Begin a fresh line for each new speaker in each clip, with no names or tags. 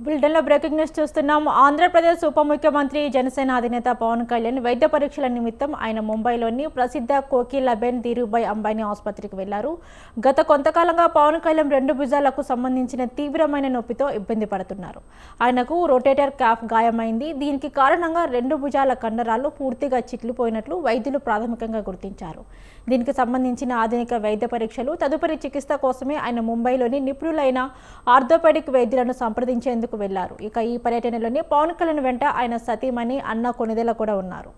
బులెటిన్లో breaking news చూస్తున్నాం. ఆంధ్రప్రదేశ్ ఉప ముఖ్యమంత్రి జనసేన అధినేత పవన్ కళ్యాణ్ వైద్య పరీక్షల నిమిత్తం ఆయన ముంబైలోని ప్రసిద్ధ కోకిలాబెన్ ధీరుభాయ్ అంబానీ ఆసుపత్రికి వెళ్లారు. గత కొంతకాలంగా పవన్ కళ్యాణ్ 2 భుజాలకు సంబంధించిన తీవ్రమైన నొప్పితో ఇబ్బంది పడుతున్నారు. ఆయనకు రొటేటర్ కాఫ్ గాయమైంది. దీనికి కారణంగా 2 భుజాల కండరాలు పూర్తిగా చిట్లిపోయినట్లు వైద్యులు ప్రాథమికంగా గుర్తించారు. దీనికి సంబంధించిన ఆధునిక వైద్య పరీక్షలు, తదుపరి చికిత్స కోసమే ఆయన ముంబైలోని నిపుణులైన ఆర్థోపెడిక్ వైద్యులను సంప్రదించేందుకు వెళ్లారు. ఇక ఈ పర్యటనలోనే పవన్ కళ్యాణ్ వెంట ఆయన సతీమణి అన్న కొణిదెల కూడా ఉన్నారు.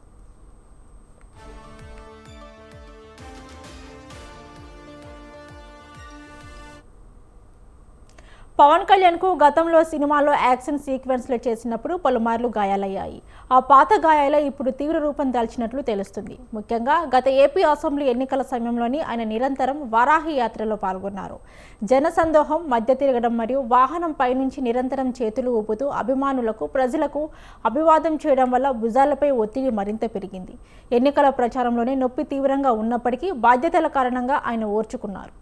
పవన్ కళ్యాణ్ కు గతంలో సినిమాలో యాక్షన్ సీక్వెన్స్లు చేసినప్పుడు పలుమార్లు గాయాలయ్యాయి. ఆ పాత గాయాలే ఇప్పుడు తీవ్ర రూపం దాల్చినట్లు తెలుస్తుంది. ముఖ్యంగా గత ఏపీ అసెంబ్లీ ఎన్నికల సమయంలోని ఆయన నిరంతరం వారాహి యాత్రలో పాల్గొన్నారు. జనసందోహం మధ్య తిరగడం మరియు వాహనం పైనుంచి నిరంతరం చేతులు ఊపుతూ అభిమానులకు, ప్రజలకు అభివాదం చేయడం వల్ల భుజాలపై ఒత్తిడి మరింత పెరిగింది. ఎన్నికల ప్రచారంలోనే నొప్పి తీవ్రంగా ఉన్నప్పటికీ బాధ్యతల కారణంగా ఆయన ఓర్చుకున్నారు.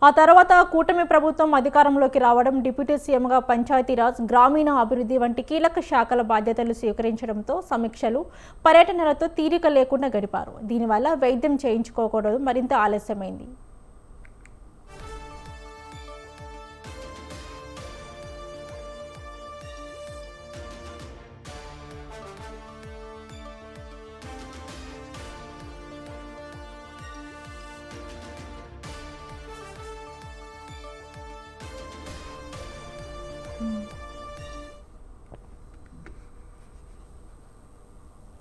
ఆ తర్వాత కూటమి ప్రభుత్వం అధికారంలోకి రావడం, డిప్యూటీ సీఎంగా పంచాయతీరాజ్, గ్రామీణ అభివృద్ధి వంటి కీలక శాఖల బాధ్యతలు స్వీకరించడంతో సమీక్షలు, పర్యటనలతో తీరిక లేకుండా గడిపారు. దీనివల్ల వైద్యం చేయించుకోకూడదు మరింత ఆలస్యమైంది.